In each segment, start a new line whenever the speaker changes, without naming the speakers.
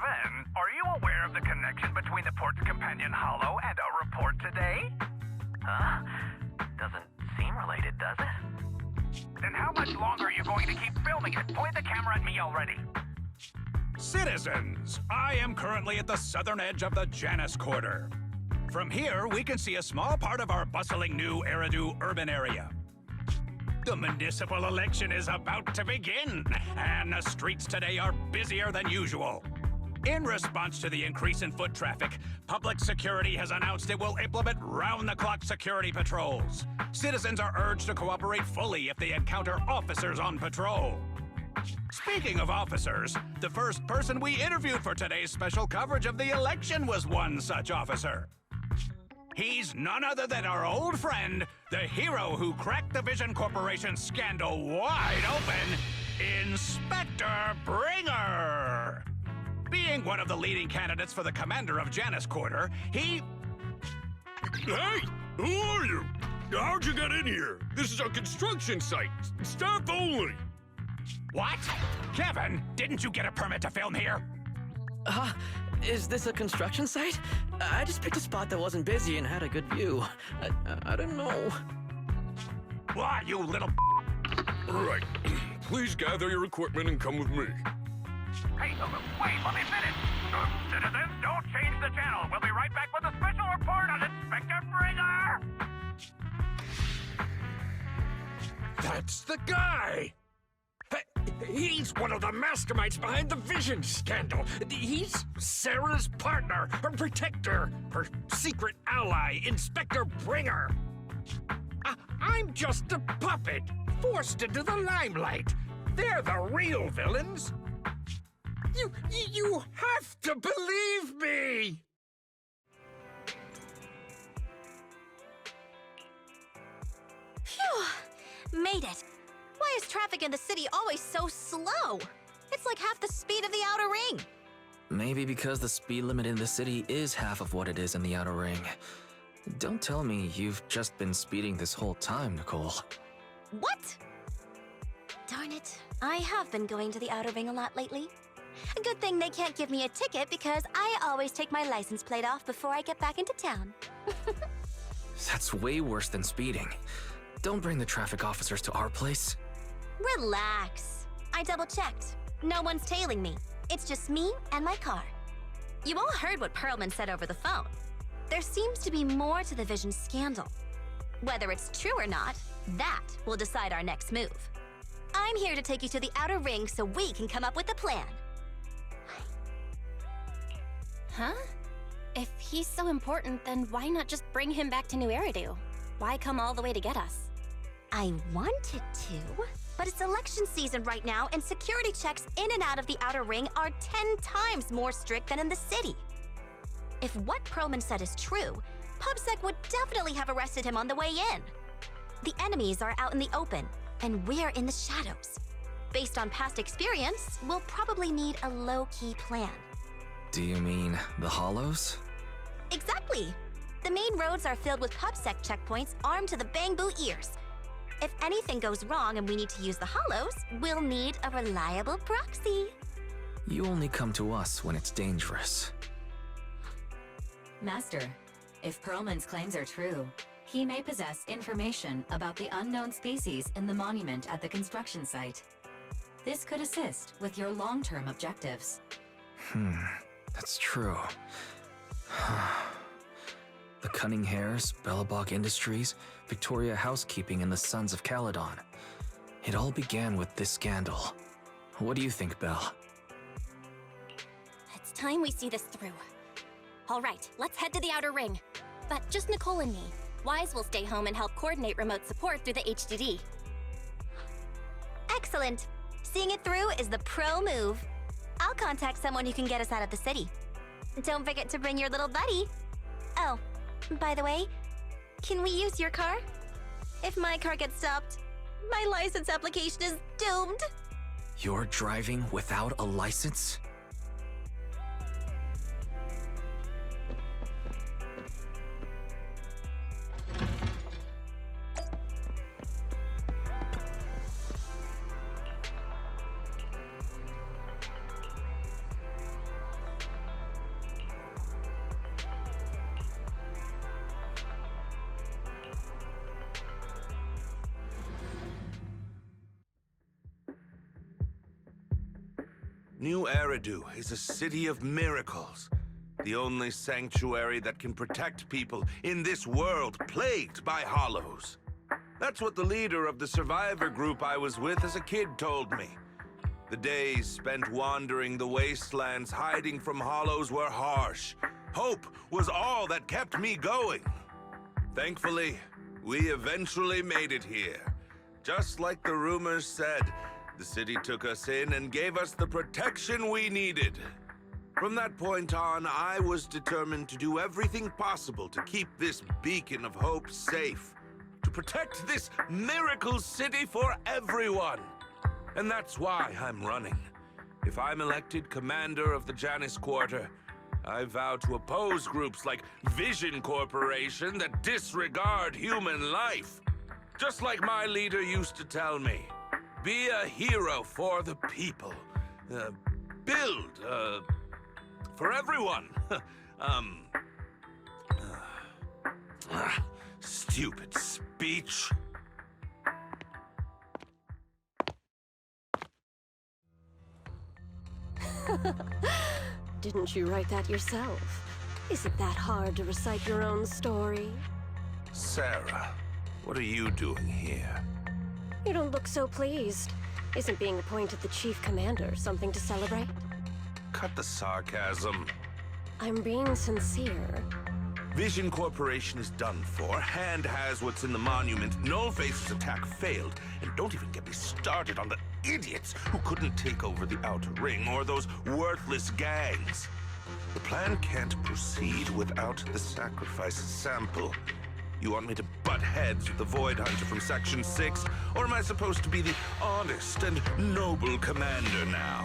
Kevin, are you aware of the connection between the port's companion hollow and our report today?
Huh? Doesn't seem related, does it?
Then how much longer are you going to keep filming it? Point the camera at me already.
Citizens, I am currently at the southern edge of the Janus Quarter. From here, we can see a small part of our bustling new Eridu urban area. The municipal election is about to begin, and the streets today are busier than usual. In response to the increase in foot traffic, public security has announced it will implement round-the-clock security patrols. Citizens are urged to cooperate fully if they encounter officers on patrol. Speaking of officers, the first person we interviewed for today's special coverage of the election was one such officer. He's none other than our old friend, the hero who cracked the Vision Corporation scandal wide open, Inspector Bringer! Being one of the leading candidates for the commander of Janus Quarter, he...
Hey! Who are you? How'd you get in here? This is a construction site. Staff only.
What? Kevin, didn't you get a permit to film here?
Is this a construction site? I just picked a spot that wasn't busy and had a good view. I don't know.
Why, you little...
All right. Please gather your equipment and come with me.
Hey, wait, let me finish. Citizens, don't change the channel. We'll be right back with a special report on Inspector Bringer.
That's the guy! He's one of the masterminds behind the Vision scandal. He's Sarah's partner, her protector, her secret ally, Inspector Bringer. I'm just a puppet, forced into the limelight. They're the real villains. You have to believe me!
Phew! Made it. Why is traffic in the city always so slow? It's like half the speed of the outer ring.
Maybe because the speed limit in the city is half of what it is in the outer ring. Don't tell me you've just been speeding this whole time, Nicole.
What? Darn it. I have been going to the outer ring a lot lately. A good thing they can't give me a ticket because I always take my license plate off before I get back into town.
That's way worse than speeding. Don't bring the traffic officers to our place.
Relax. I double-checked. No one's tailing me. It's just me and my car. You all heard what Perlman said over the phone. There seems to be more to the Vision scandal. Whether it's true or not, that will decide our next move. I'm here to take you to the outer ring so we can come up with a plan.
Huh? If he's so important, then why not just bring him back to New Eridu? Why come all the way to get us?
I wanted to, but it's election season right now and security checks in and out of the outer ring are 10 times more strict than in the city. If what Perlman said is true, PubSec would definitely have arrested him on the way in. The enemies are out in the open, and we're in the shadows. Based on past experience, we'll probably need a low-key plan.
Do you mean the Hollows?
Exactly! The main roads are filled with PubSec checkpoints armed to the bang-boo ears. If anything goes wrong and we need to use the Hollows, we'll need a reliable proxy.
You only come to us when it's dangerous.
Master, if Perlman's claims are true, he may possess information about the unknown species in the monument at the construction site. This could assist with your long-term objectives.
That's true. The Cunning Hares, Bellabog Industries, Victoria Housekeeping, and the Sons of Caledon. It all began with this scandal. What do you think, Belle?
It's time we see this through. All right, let's head to the outer ring. But just Nicole and me. Wise will stay home and help coordinate remote support through the HDD.
Excellent. Seeing it through is the pro move. I'll contact someone who can get us out of the city. Don't forget to bring your little buddy. Oh, by the way, can we use your car? If my car gets stopped, my license application is doomed.
You're driving without a license?
New Eridu is a city of miracles. The only sanctuary that can protect people in this world plagued by hollows. That's what the leader of the survivor group I was with as a kid told me. The days spent wandering the wastelands hiding from hollows were harsh. Hope was all that kept me going. Thankfully, we eventually made it here. Just like the rumors said, the city took us in and gave us the protection we needed. From that point on, I was determined to do everything possible to keep this beacon of hope safe. To protect this miracle city for everyone. And that's why I'm running. If I'm elected commander of the Janus Quarter, I vow to oppose groups like Vision Corporation that disregard human life. Just like my leader used to tell me. Be a hero for the people. Build, for everyone. Stupid speech.
Didn't you write that yourself? Is it that hard to recite your own story?
Sarah, what are you doing here?
You don't look so pleased. Isn't being appointed the chief commander something to celebrate?
Cut the sarcasm.
I'm being sincere.
Vision Corporation is done for. Hand has what's in the monument. Nullface's attack failed. And don't even get me started on the idiots who couldn't take over the Outer Ring or those worthless gangs. The plan can't proceed without the sacrifice sample. You want me to butt heads with the Void Hunter from Section 6? Or am I supposed to be the honest and noble commander now?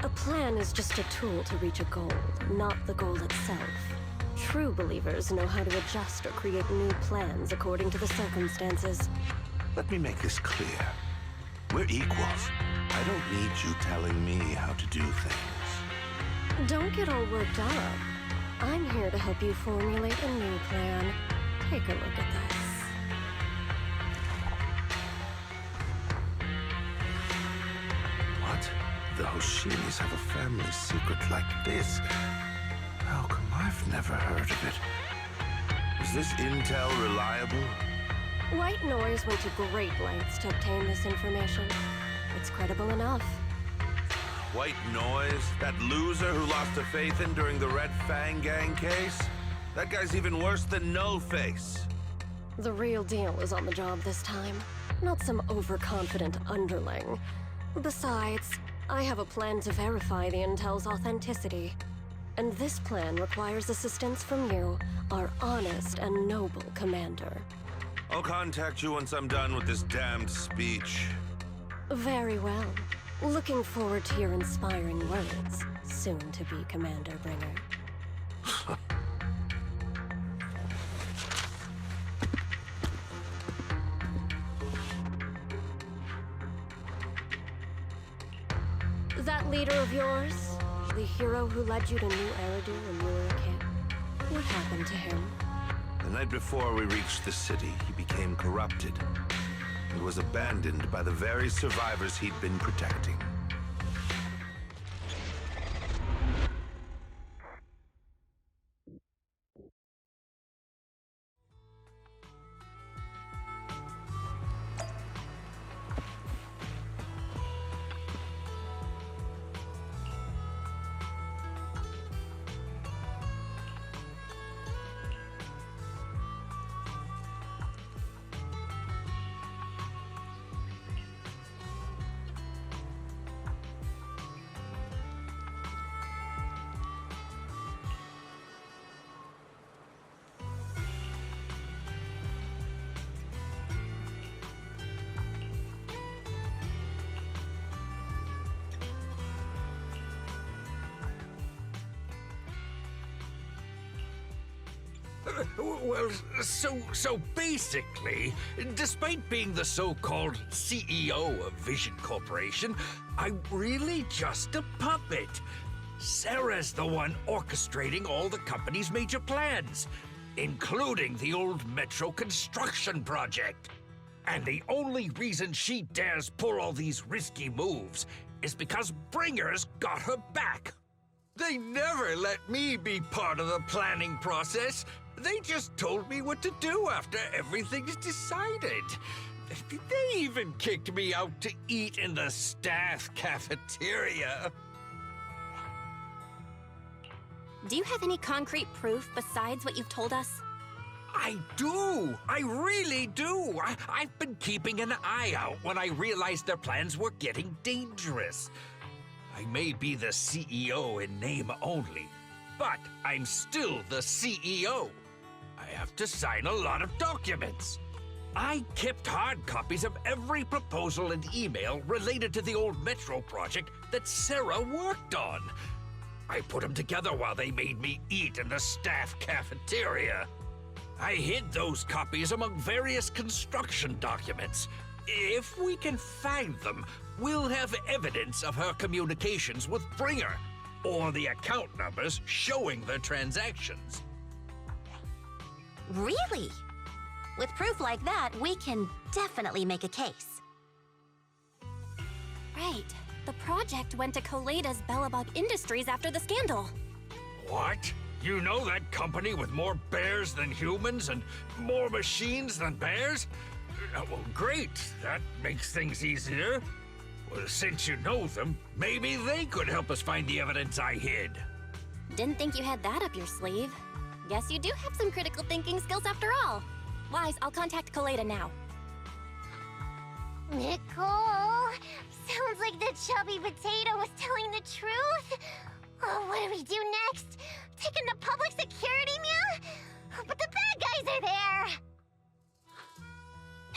A plan is just a tool to reach a goal, not the goal itself. True believers know how to adjust or create new plans according to the circumstances.
Let me make this clear. We're equals. I don't need you telling me how to do things.
Don't get all worked up. I'm here to help you formulate a new plan. Take a look at this.
What? The Hoshinis have a family secret like this? How come I've never heard of it? Is this intel reliable?
White Noise went to great lengths to obtain this information. It's credible enough.
White Noise? That loser who lost a faith in during the Red Fang Gang case? That guy's even worse than Nullface.
The real deal is on the job this time, not some overconfident underling. Besides, I have a plan to verify the intel's authenticity. And this plan requires assistance from you, our honest and noble commander.
I'll contact you once I'm done with this damned speech.
Very well. Looking forward to your inspiring words, soon to be Commander Bringer. That leader of yours, the hero who led you to New Eridu when you were a kid, what happened to him?
The night before we reached the city, he became corrupted and was abandoned by the very survivors he'd been protecting.
Well, so basically, despite being the so-called CEO of Vision Corporation, I'm really just a puppet. Sarah's the one orchestrating all the company's major plans, including the old metro construction project. And the only reason she dares pull all these risky moves is because Bringers got her back. They never let me be part of the planning process. They just told me what to do after everything's decided. They even kicked me out to eat in the staff cafeteria.
Do you have any concrete proof besides what you've told us?
I do! I really do! I've been keeping an eye out when I realized their plans were getting dangerous. I may be the CEO in name only, but I'm still the CEO. I have to sign a lot of documents. I kept hard copies of every proposal and email related to the old Metro project that Sarah worked on. I put them together while they made me eat in the staff cafeteria. I hid those copies among various construction documents. If we can find them, we'll have evidence of her communications with Bringer, or the account numbers showing the transactions.
Really? With proof like that, we can definitely make a case.
Right. The project went to Koleda's Bellabog Industries after the scandal.
What? You know that company with more bears than humans and more machines than bears? Well, great. That makes things easier. Well, since you know them, maybe they could help us find the evidence I hid.
Didn't think you had that up your sleeve. Guess you do have some critical thinking skills after all. Wise, I'll contact Koleda now.
Nicole! Sounds like the chubby potato was telling the truth. Oh, what do we do next? Taking the public security, Mia? But the bad guys are there!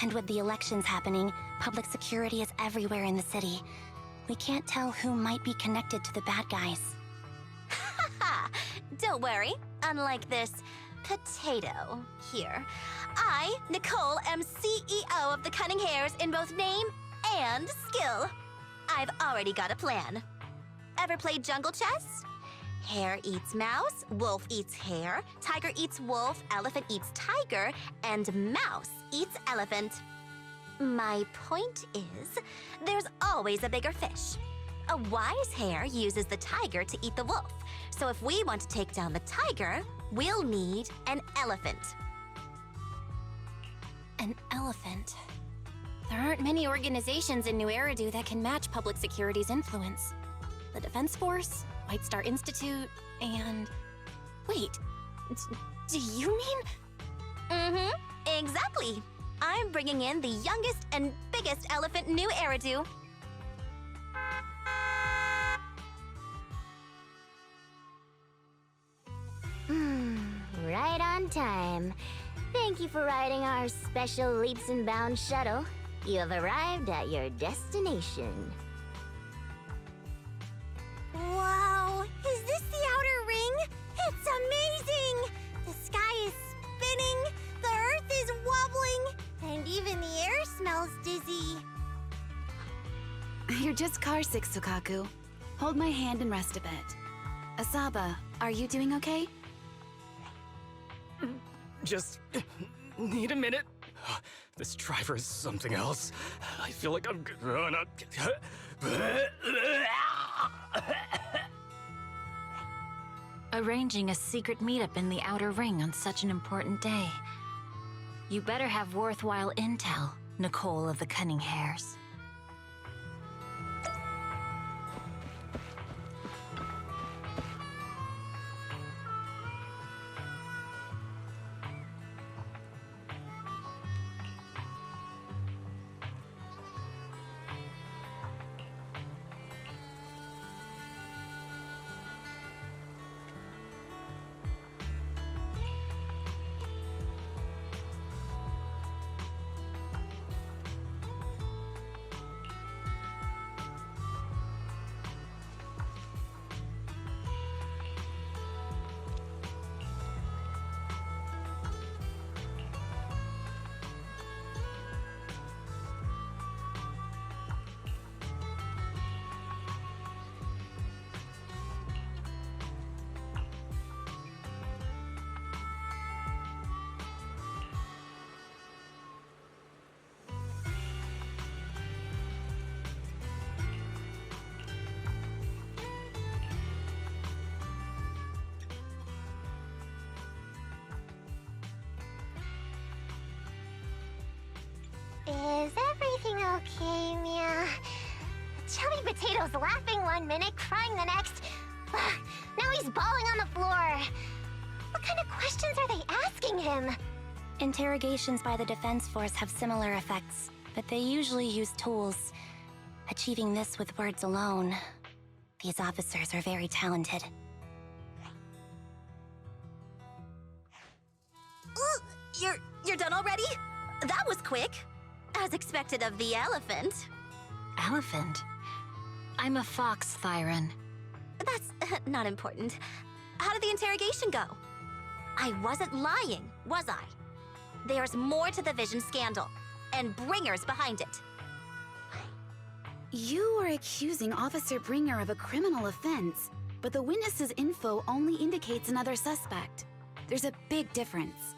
And with the elections happening, public security is everywhere in the city. We can't tell who might be connected to the bad guys.
Haha! Don't worry. Unlike this potato here, I, Nicole, am CEO of the Cunning Hares in both name and skill. I've already got a plan. Ever played jungle chess? Hare eats mouse, wolf eats hare, tiger eats wolf, elephant eats tiger, and mouse eats elephant. My point is, there's always a bigger fish. A wise hare uses the tiger to eat the wolf. So if we want to take down the tiger, we'll need an elephant.
An elephant. There aren't many organizations in New Eridu that can match public security's influence. The Defense Force, White Star Institute, and... Wait, do you mean?
Mm-hmm, exactly. I'm bringing in the youngest and biggest elephant in New Eridu.
Right on time. Thank you for riding our special leaps and bounds shuttle. You have arrived at your destination.
Wow, is this the outer ring? It's amazing! The sky is spinning, the earth is wobbling, and even the air smells dizzy.
You're just car sick, Sukaku. Hold my hand and rest a bit. Asaba, are you doing okay?
Just need a minute. This driver is something else. I feel like I'm gonna...
Arranging a secret meetup in the Outer Ring on such an important day. You better have worthwhile intel, Nicole of the Cunning Hares.
Is everything okay, Mia? Chubby Potato's laughing one minute, crying the next. Now he's bawling on the floor. What kind of questions are they asking him?
Interrogations by the Defense Force have similar effects, but they usually use tools. Achieving this with words alone. These officers are very talented.
You're done already? That was quick. As expected of the elephant.
Elephant? I'm a fox, Thyron.
That's not important. How did the interrogation go? I wasn't lying, was I? There's more to the Vision scandal, and Bringer's behind it.
You are accusing Officer Bringer of a criminal offense, but the witness's info only indicates another suspect. There's a big difference.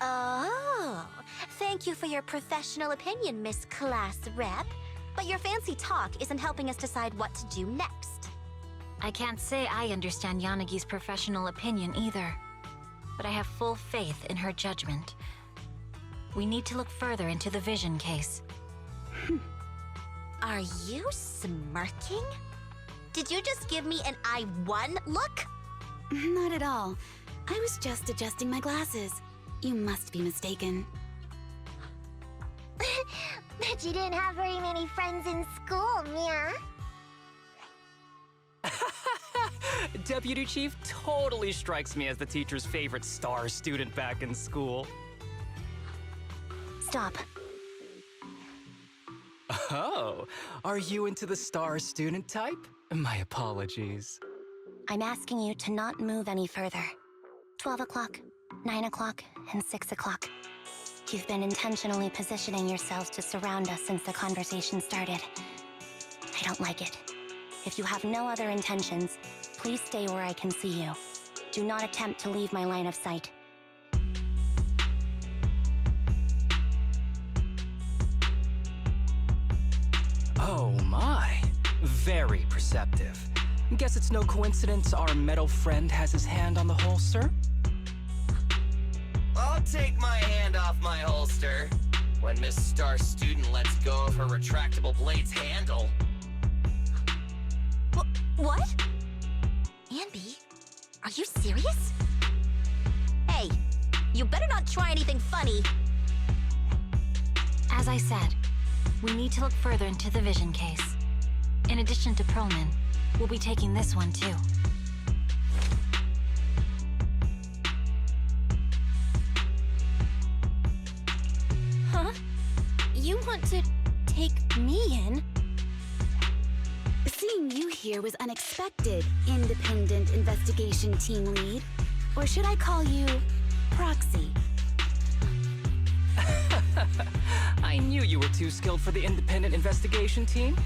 Oh, thank you for your professional opinion, Miss Class Rep. But your fancy talk isn't helping us decide what to do next.
I can't say I understand Yanagi's professional opinion either, but I have full faith in her judgment. We need to look further into the Vision case.
Are you smirking? Did you just give me an I won look?
Not at all. I was just adjusting my glasses. You must be mistaken.
Bet you didn't have very many friends in school, Mia.
Deputy Chief totally strikes me as the teacher's favorite star student back in school.
Stop.
Oh, are you into the star student type? My apologies.
I'm asking you to not move any further. 12 o'clock, 9 o'clock, and 6 o'clock. You've been intentionally positioning yourselves to surround us since the conversation started. I don't like it. If you have no other intentions, please stay where I can see you. Do not attempt to leave my line of sight.
Oh my, very perceptive. Guess it's no coincidence our metal friend has his hand on the holster?
I'll take my hand off my holster when Miss Star Student lets go of her retractable blade's handle.
What? Anby, are you serious? Hey, you better not try anything funny.
As I said, we need to look further into the Vision case. In addition to Perlman, we'll be taking this one too.
Huh? You want to take me in?
Seeing you here was unexpected, Independent Investigation Team Lead. Or should I call you Proxy?
I knew you were too skilled for the independent investigation team.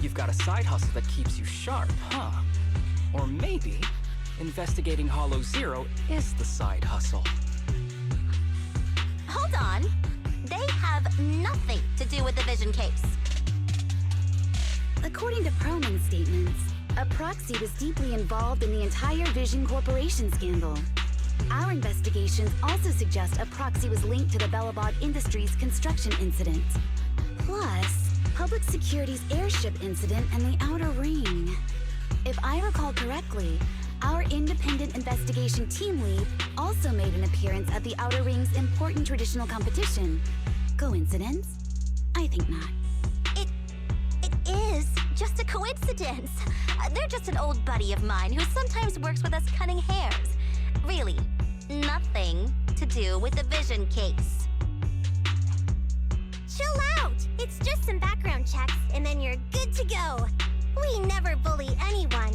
You've got a side hustle that keeps you sharp, huh? Or maybe investigating Hollow Zero is the side hustle.
Hold on. They have nothing to do with the Vision case.
According to Perlman's statements, a Proxy was deeply involved in the entire Vision Corporation scandal. Our investigations also suggest a Proxy was linked to the Belobog Industries construction incident. Plus, Public Security's airship incident and the Outer Ring. If I recall correctly, our independent investigation team lead also made an appearance at the Outer Ring's important traditional competition. Coincidence? I think not.
It is just a coincidence. They're just an old buddy of mine who sometimes works with us cutting hairs. Really, nothing to do with the Vision case.
Chill out! It's just some background checks, and then you're good to go. We never bully anyone.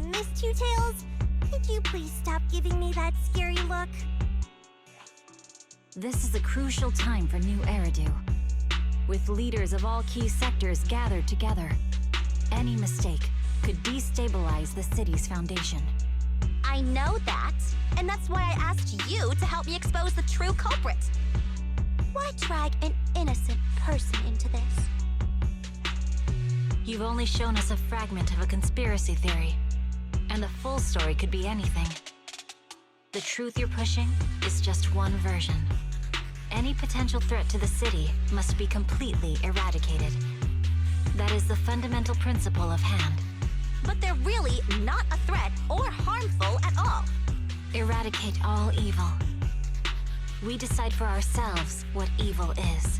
Miss Two Tails, could you please stop giving me that scary look?
This is a crucial time for New Eridu. With leaders of all key sectors gathered together, any mistake could destabilize the city's foundation.
I know that, and that's why I asked you to help me expose the true culprit. Why drag an innocent person into this?
You've only shown us a fragment of a conspiracy theory, and the full story could be anything. The truth you're pushing is just one version. Any potential threat to the city must be completely eradicated. That is the fundamental principle of hand.
But they're really not a threat or harmful at all.
Eradicate all evil. We decide for ourselves what evil is.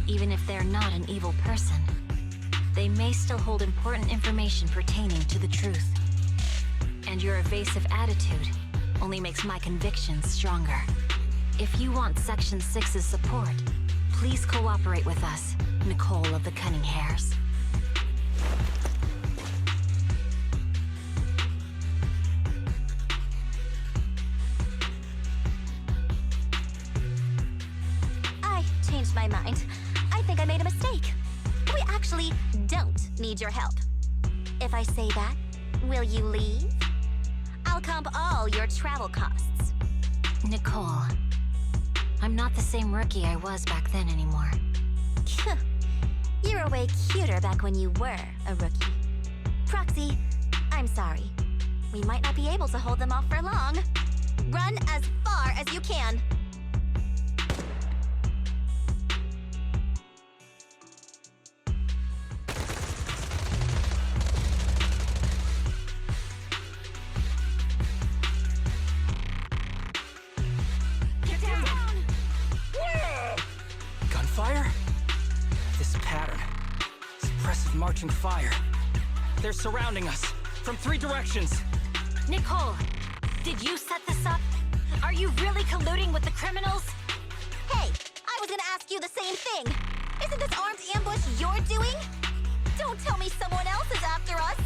Even if they're not an evil person, they may still hold important information pertaining to the truth. And your evasive attitude only makes my convictions stronger. If you want Section 6's support, please cooperate with us, Nicole of the Cunning Hairs.
I changed my mind. I think I made a mistake. We actually don't need your help. If I say that, will you leave? I'll comp all your travel costs.
Nicole, I'm not the same rookie I was back then anymore.
You were way cuter back when you were a rookie. Proxy, I'm sorry. We might not be able to hold them off for long. Run as far as you can.
Gunfire? This pattern. Suppressive marching fire. They're surrounding us from 3 directions.
Nicole, did you set this up? Are you really colluding with the criminals?
Hey, I was gonna ask you the same thing. Isn't this armed ambush you're doing? Don't tell me someone else is after us.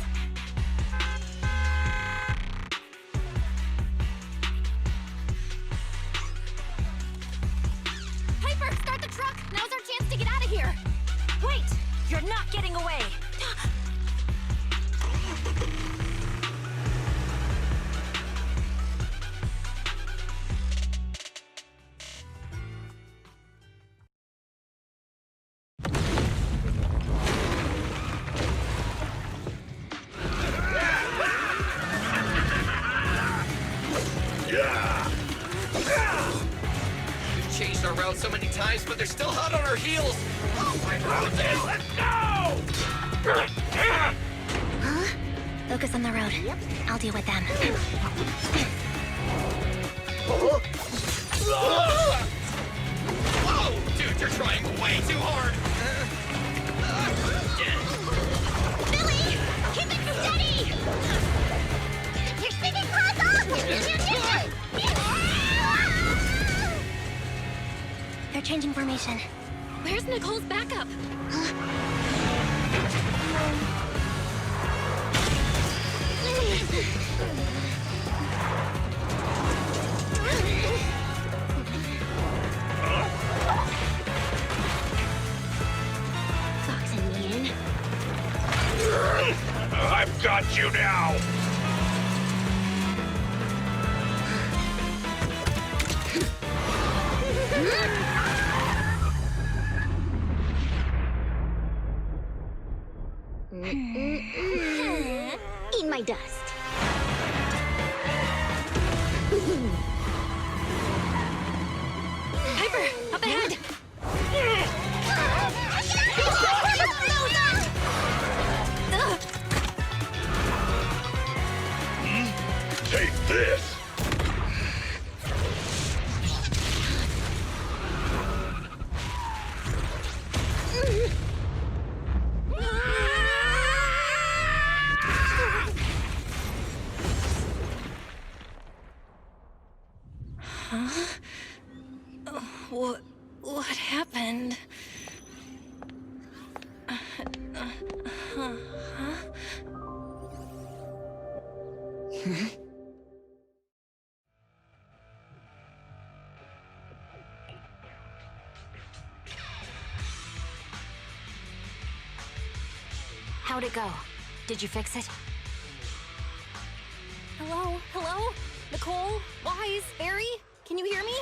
Piper, start the truck! Now's our chance to get out of here!
Wait! You're not getting away!
We've changed our route so many times, but they're still hot on our heels. Oh my God! Let's go!
Huh? Focus on the road. Yep. I'll deal with them.
Whoa! Dude, you're trying way too hard!
Billy! Keep it steady! You're spinning class off!
They're changing formation. Where's Nicole's backup?
Fox and Ian.
I've got you now!
Eat my dust.
Piper, up ahead!
Take this!
What happened?
How'd it go? Did you fix it?
Hello? Hello? Nicole? Wise? Barry? Can you hear me?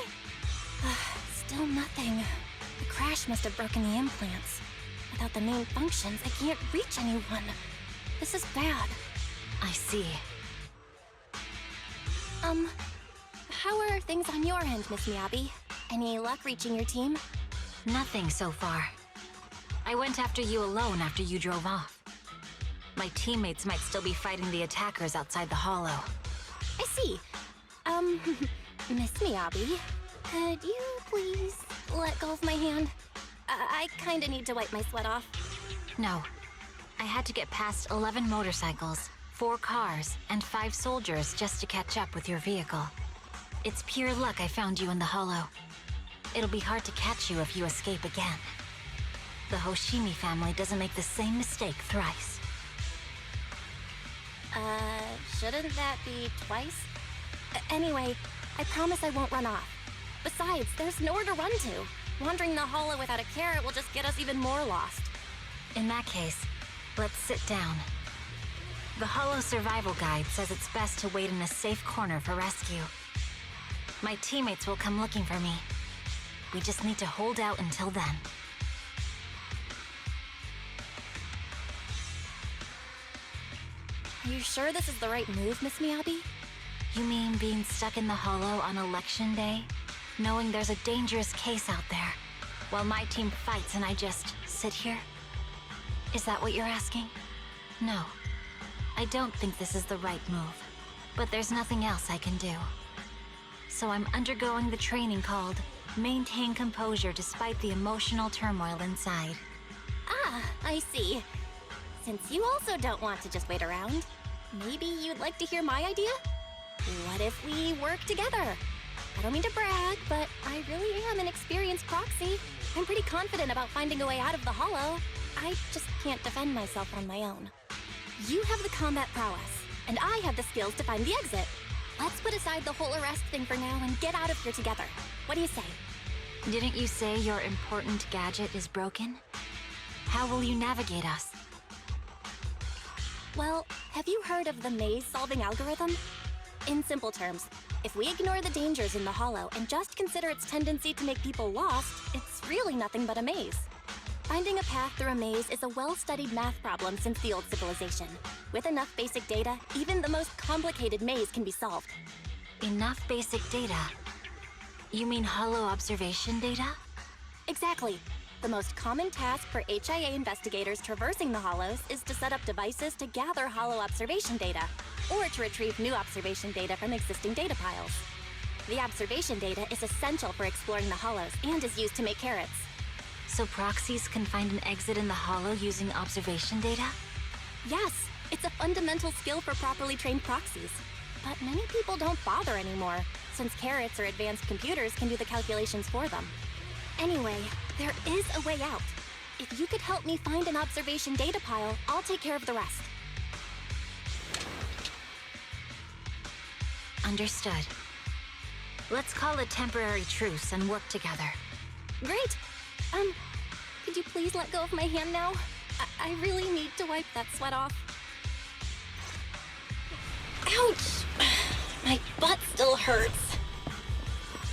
Still nothing. The crash must have broken the implants. Without the main functions, I can't reach anyone. This is bad.
I see.
How are things on your end, Miss Miyabi? Any luck reaching your team?
Nothing so far. I went after you alone after you drove off. My teammates might still be fighting the attackers outside the hollow.
I see. Miss Miyabi, could you please let go of my hand? I kinda need to wipe my sweat off.
No. I had to get past 11 motorcycles, 4 cars, and 5 soldiers just to catch up with your vehicle. It's pure luck I found you in the hollow. It'll be hard to catch you if you escape again. The Hoshimi family doesn't make the same mistake thrice.
Shouldn't that be twice? Anyway, I promise I won't run off. Besides, there's nowhere to run to. Wandering the hollow without a carrot will just get us even more lost.
In that case, let's sit down. The Hollow Survival Guide says it's best to wait in a safe corner for rescue. My teammates will come looking for me. We just need to hold out until then.
Are you sure this is the right move, Miss Miyabi?
You mean being stuck in the hollow on election day? Knowing there's a dangerous case out there, while my team fights and I just sit here? Is that what you're asking? No. I don't think this is the right move. But there's nothing else I can do. So I'm undergoing the training called Maintain Composure Despite the Emotional Turmoil Inside.
Ah, I see. Since you also don't want to just wait around, maybe you'd like to hear my idea? What if we work together? I don't mean to brag, but I really am an experienced proxy. I'm pretty confident about finding a way out of the hollow. I just can't defend myself on my own. You have the combat prowess, and I have the skills to find the exit. Let's put aside the whole arrest thing for now and get out of here together. What do you say?
Didn't you say your important gadget is broken? How will you navigate us?
Well, have you heard of the maze-solving algorithm? In simple terms, if we ignore the dangers in the hollow and just consider its tendency to make people lost, it's really nothing but a maze. Finding a path through a maze is a well-studied math problem since the old civilization. With enough basic data, even the most complicated maze can be solved.
Enough basic data? You mean hollow observation data?
Exactly. The most common task for HIA investigators traversing the hollows is to set up devices to gather hollow observation data, or to retrieve new observation data from existing data piles. The observation data is essential for exploring the hollows and is used to make carrots.
So proxies can find an exit in the hollow using observation data?
Yes, it's a fundamental skill for properly trained proxies. But many people don't bother anymore, since carrots or advanced computers can do the calculations for them. Anyway, there is a way out. If you could help me find an observation data pile, I'll take care of the rest.
Understood. Let's call a temporary truce and work together.
Great! Could you please let go of my hand now? I really need to wipe that sweat off. Ouch! My butt still hurts.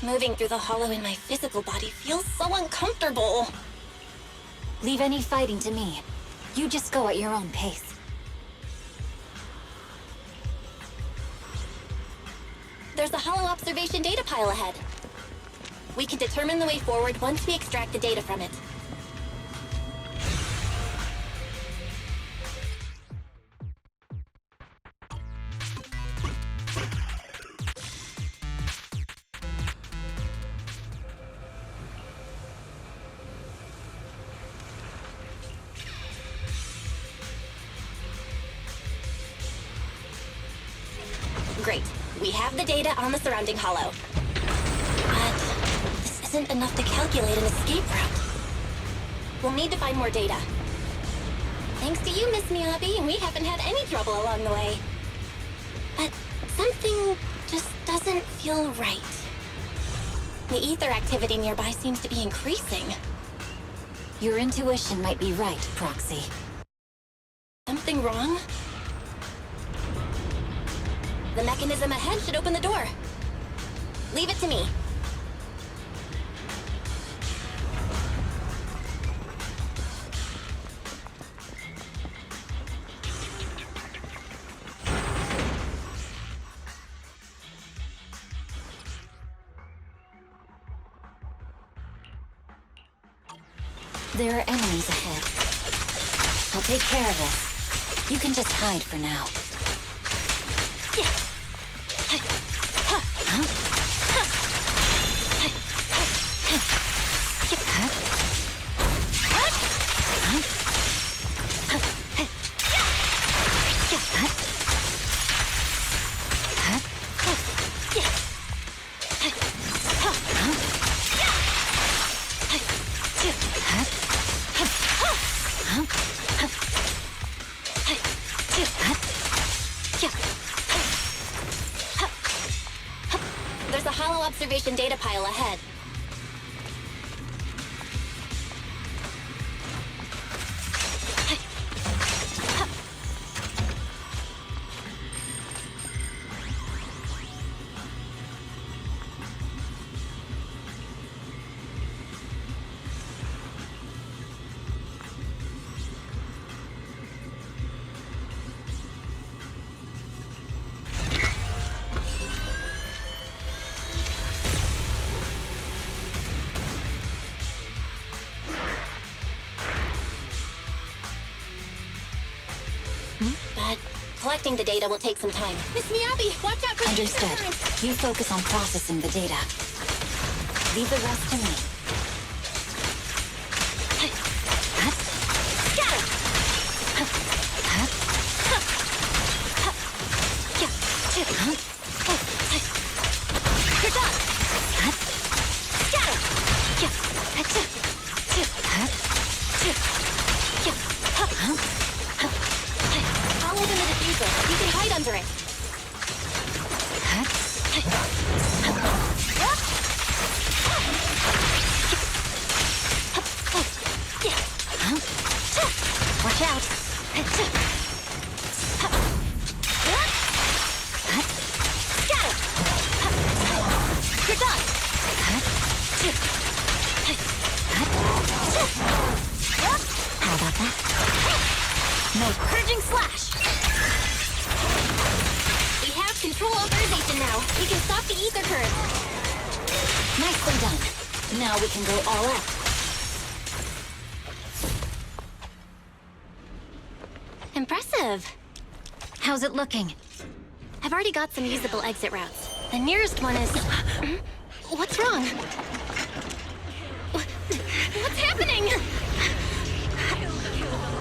Moving through the hollow in my physical body feels so uncomfortable.
Leave any fighting to me. You just go at your own pace.
There's a hollow observation data pile ahead. We can determine the way forward once we extract the data from it. Great. We have the data on the surrounding hollow. But this isn't enough to calculate an escape route. We'll need to find more data. Thanks to you, Miss Miyabi, we haven't had any trouble along the way. But something just doesn't feel right. The ether activity nearby seems to be increasing.
Your intuition might be right, Proxy.
Something wrong? The mechanism ahead should open the door. Leave it to me.
There are enemies ahead. I'll take care of this. You can just hide for now.
There's a hollow observation data pile ahead. But collecting the data will take some time. Miss Miyabi, watch out for
Understood.
the current.
You focus on processing the data. Leave the rest to me.
You're done. I'll open the diffuser. You can hide under it.
Watch out.
You're done.
How about that? No.
Purging slash. We have control authorization now. We can stop the ether current.
Nicely done. Now we can go all out.
Impressive.
How's it looking?
I've already got some usable exit routes. The nearest one is... What's wrong? What's happening?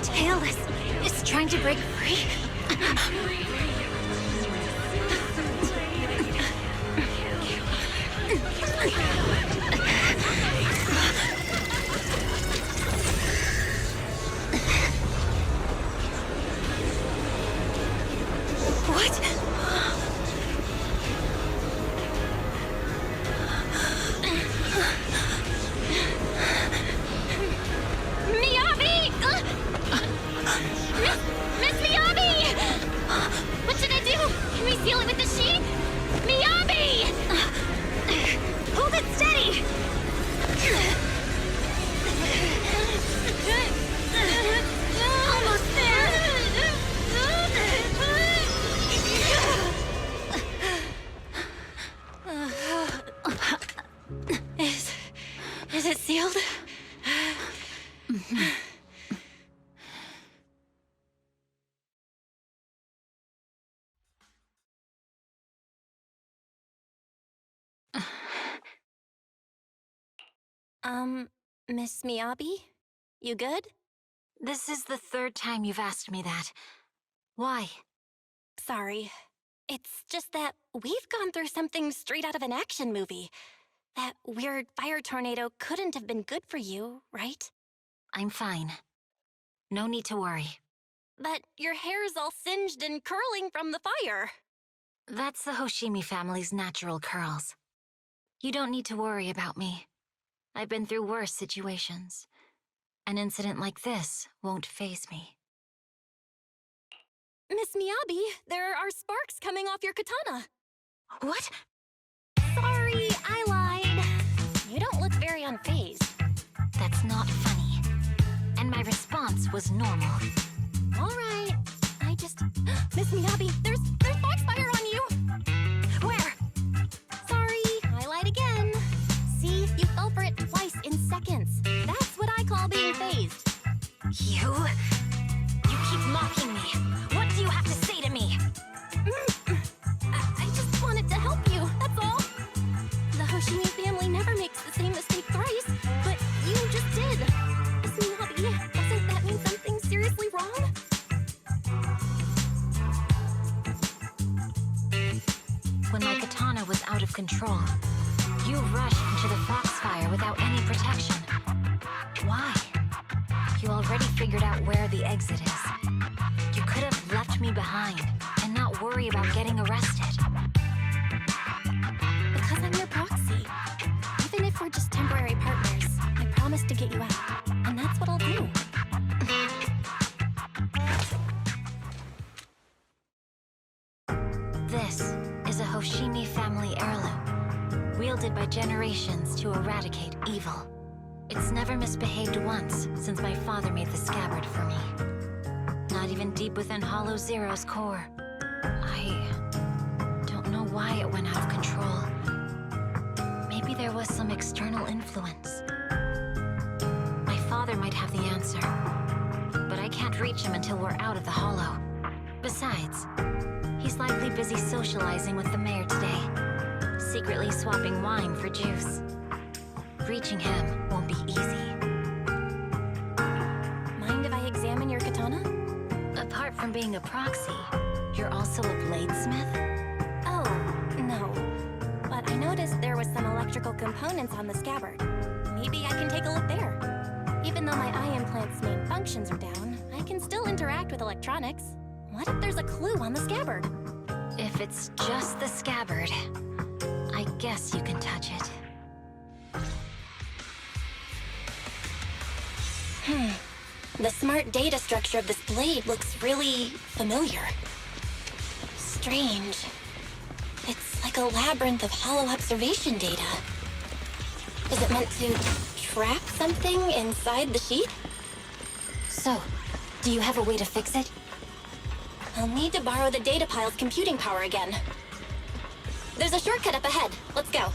Tailless is trying to break free.
What? Miyabi! Miss Miyabi! What should I do? Can we seal it with the sheet? Miyabi! Hold it steady! Almost there! Is it sealed? Miss Miyabi? You good?
This is the third time you've asked me that. Why?
Sorry. It's just that we've gone through something straight out of an action movie. That weird fire tornado couldn't have been good for you, right?
I'm fine. No need to worry.
But your hair's all singed and curling from the fire.
That's the Hoshimi family's natural curls. You don't need to worry about me. I've been through worse situations. An incident like this won't faze me.
Miss Miyabi, there are sparks coming off your katana.
What?
Sorry, I lied. You don't look very unfazed.
That's not funny. And my response was normal.
All right. I just... Miss Miyabi, there's foxfire on you! Where? Sorry, I lied again. See, you fell for it twice in seconds. That's what I call being fazed.
when my katana was out of control. You rushed into the foxfire without any protection. Why? You already figured out where the exit is. You could have left me behind and not worry about getting arrested.
Because I'm your proxy. Even if we're just temporary partners, I promise to get you out. And that's what I'll do.
This is a Hoshimi family heirloom, wielded by generations to eradicate evil. It's never misbehaved once since my father made the scabbard for me. Not even deep within Hollow Zero's core. I don't know why it went out of control. Maybe there was some external influence. My father might have the answer, but I can't reach him until we're out of the Hollow. Besides, he's likely busy socializing with the mayor today, secretly swapping wine for juice. Reaching him won't be easy.
Mind if I examine your katana?
Apart from being a proxy, you're also a bladesmith?
Oh, no. But I noticed there was some electrical components on the scabbard. Maybe I can take a look there. Even though my eye implant's main functions are down, I can still interact with electronics. What if there's a clue on the scabbard?
If it's just the scabbard, I guess you can touch it.
The smart data structure of this blade looks really familiar. Strange. It's like a labyrinth of hollow observation data. Is it meant to trap something inside the sheath?
So, do you have a way to fix it?
I'll need to borrow the data pile's computing power again. There's a shortcut up ahead. Let's go.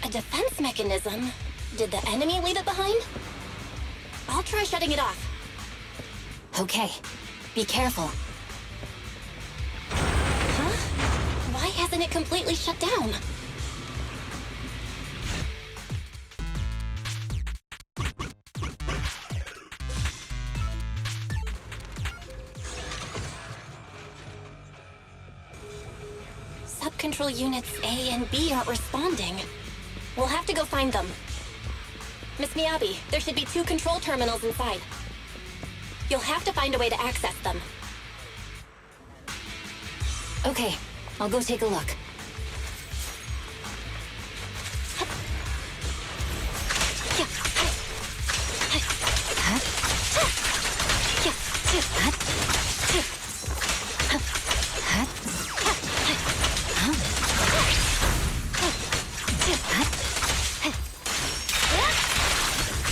A defense mechanism? Did the enemy leave it behind? I'll try shutting it off.
Okay, be careful.
Huh? Why hasn't it completely shut down? Sub-control units A and B aren't responding. We'll have to go find them. Miss Miyabi, there should be 2 control terminals inside. You'll have to find a way to access them.
Okay, I'll go take a look.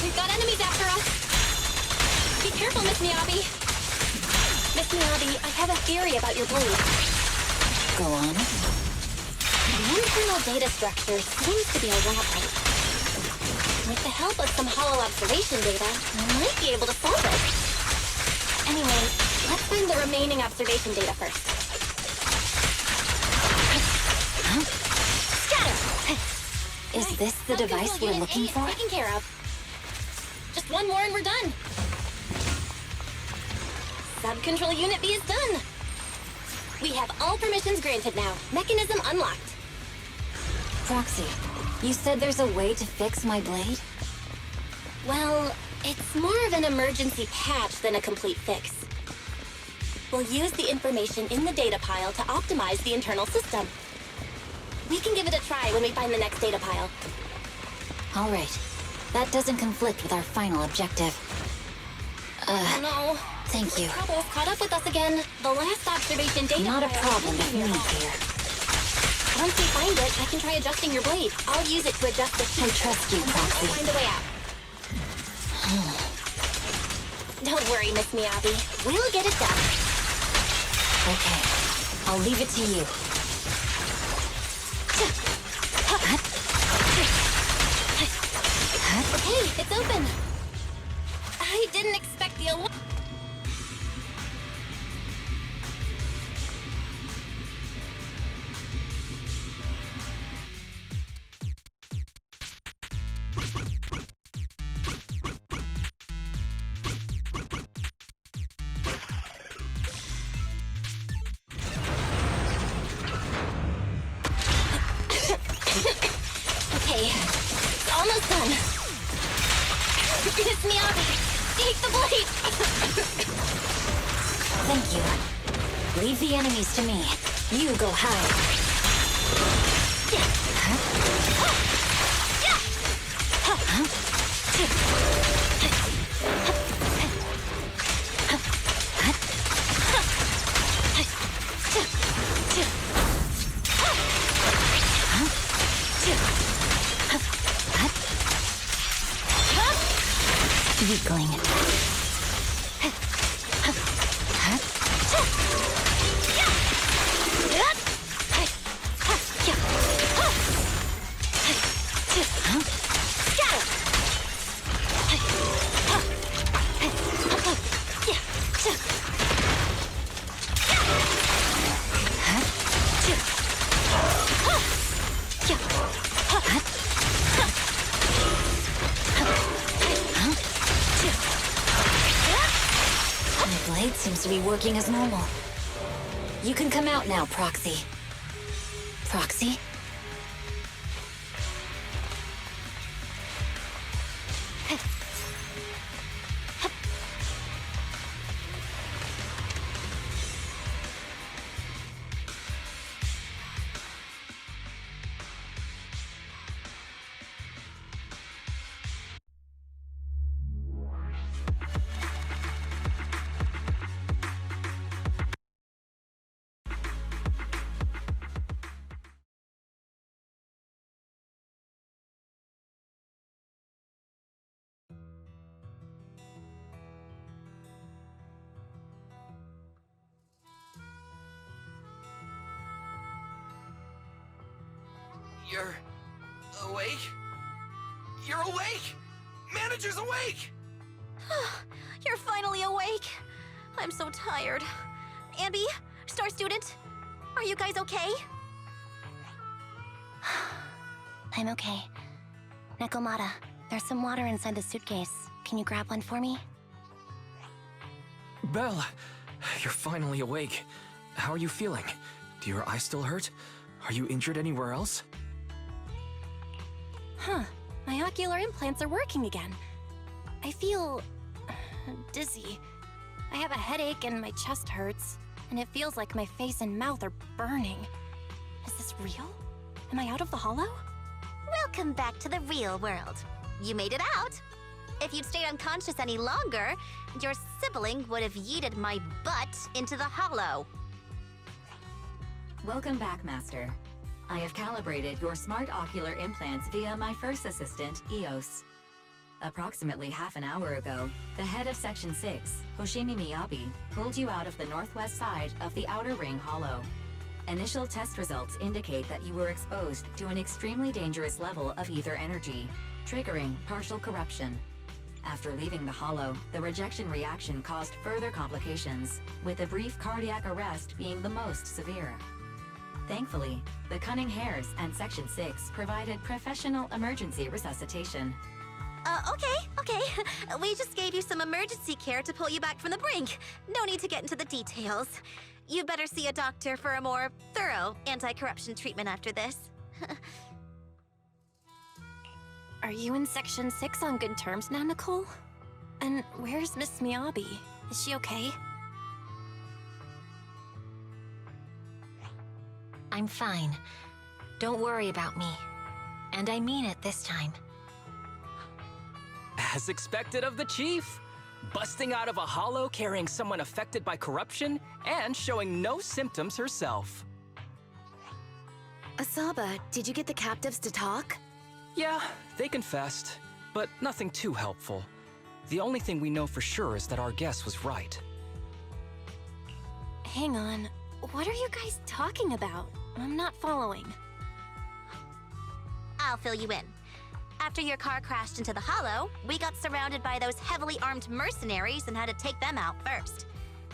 We've got enemies after us. Be careful, Miss Miyabi. Miss Miyabi, I have a theory about your blade.
Go on.
The internal data structure seems to be a labyrinth. With the help of some hollow observation data, we might be able to solve it. Anyway, let's find the remaining observation data first. Scatter!
Is this the device we're looking for?
Taken care of. Just one more and we're done. Sub-control unit B is done. We have all permissions granted now. Mechanism unlocked.
Proxy, you said there's a way to fix my blade?
Well, it's more of an emergency patch than a complete fix. We'll use the information in the data pile to optimize the internal system. We can give it a try when we find the next data pile.
All right. That doesn't conflict with our final objective.
Oh no.
Thank you.
Trouble's caught up with us again. The last observation data
Not a
pile
problem with
isn't
me
here.
here.
Once we find it, I can try adjusting your blade. I'll use it to adjust the
I trust you,
and then
Proxy.
I'll find a way out. Don't worry, Miss Miyabi. We'll get it done.
Okay. I'll leave it to you.
Okay, it's open. I didn't expect the alarm. Okay, it's almost done. Miss Miyabi, take the blade!
Thank you. Leave the enemies to me. You go hide. Weakling. My blade seems to be working as normal. You can come out now, Proxy. Proxy?
You're awake? You're awake! Manager's awake!
You're finally awake. I'm so tired. Ambi, Star Student, are you guys okay?
I'm okay. Nekomata, there's some water inside the suitcase. Can you grab one for me?
Belle, you're finally awake. How are you feeling? Do your eyes still hurt? Are you injured anywhere else?
Huh. My ocular implants are working again. I feel dizzy. I have a headache and my chest hurts, and it feels like my face and mouth are burning. Is this real? Am I out of the hollow?
Welcome back to the real world. You made it out. If you'd stayed unconscious any longer, your sibling would have yeeted my butt into the hollow.
Welcome back, Master. I have calibrated your smart ocular implants via my first assistant, EOS. Approximately half an hour ago, the head of Section 6, Hoshimi Miyabi, pulled you out of the northwest side of the Outer Ring Hollow. Initial test results indicate that you were exposed to an extremely dangerous level of ether energy, triggering partial corruption. After leaving the hollow, the rejection reaction caused further complications, with a brief cardiac arrest being the most severe. Thankfully, the Cunning Hares and Section 6 provided professional emergency resuscitation.
Okay. We just gave you some emergency care to pull you back from the brink. No need to get into the details. You better see a doctor for a more thorough anti-corruption treatment after this.
Are you in Section 6 on good terms now, Nicole? And where's Miss Miyabi? Is she okay?
I'm fine. Don't worry about me. And I mean it this time.
As expected of the Chief. Busting out of a hollow carrying someone affected by corruption and showing no symptoms herself.
Asaba, did you get the captives to talk?
Yeah, they confessed, but nothing too helpful. The only thing we know for sure is that our guess was right.
Hang on. What are you guys talking about? I'm not following.
I'll fill you in. After your car crashed into the hollow, we got surrounded by those heavily armed mercenaries and had to take them out first.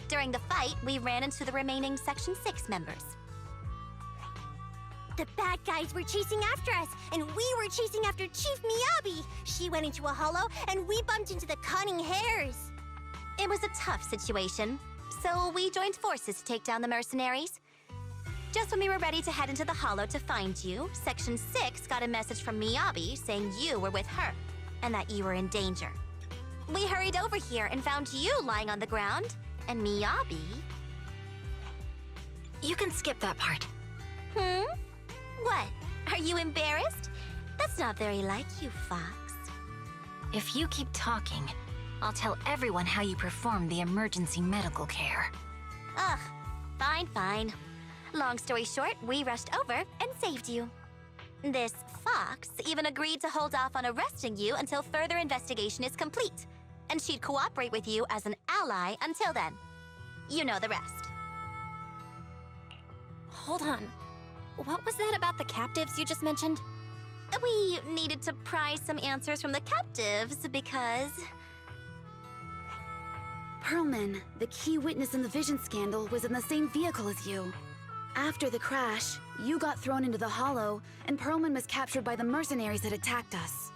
During the fight, we ran into the remaining Section 6 members.
The bad guys were chasing after us, and we were chasing after Chief Miyabi. She went into a hollow, and we bumped into the Cunning Hares.
It was a tough situation, so we joined forces to take down the mercenaries. Just when we were ready to head into the Hollow to find you, Section 6 got a message from Miyabi saying you were with her, and that you were in danger. We hurried over here and found you lying on the ground, and Miyabi...
You can skip that part.
What? Are you embarrassed? That's not very like you, Fox.
If you keep talking, I'll tell everyone how you performed the emergency medical care.
Ugh, fine. Long story short, we rushed over and saved you. This Fox even agreed to hold off on arresting you until further investigation is complete, and she'd cooperate with you as an ally until then. You know the rest.
Hold on. What was that about the captives you just mentioned?
We needed to pry some answers from the captives because...
Pearlman, the key witness in the Vision scandal, was in the same vehicle as you. After the crash, you got thrown into the Hollow, and Pearlman was captured by the mercenaries that attacked us.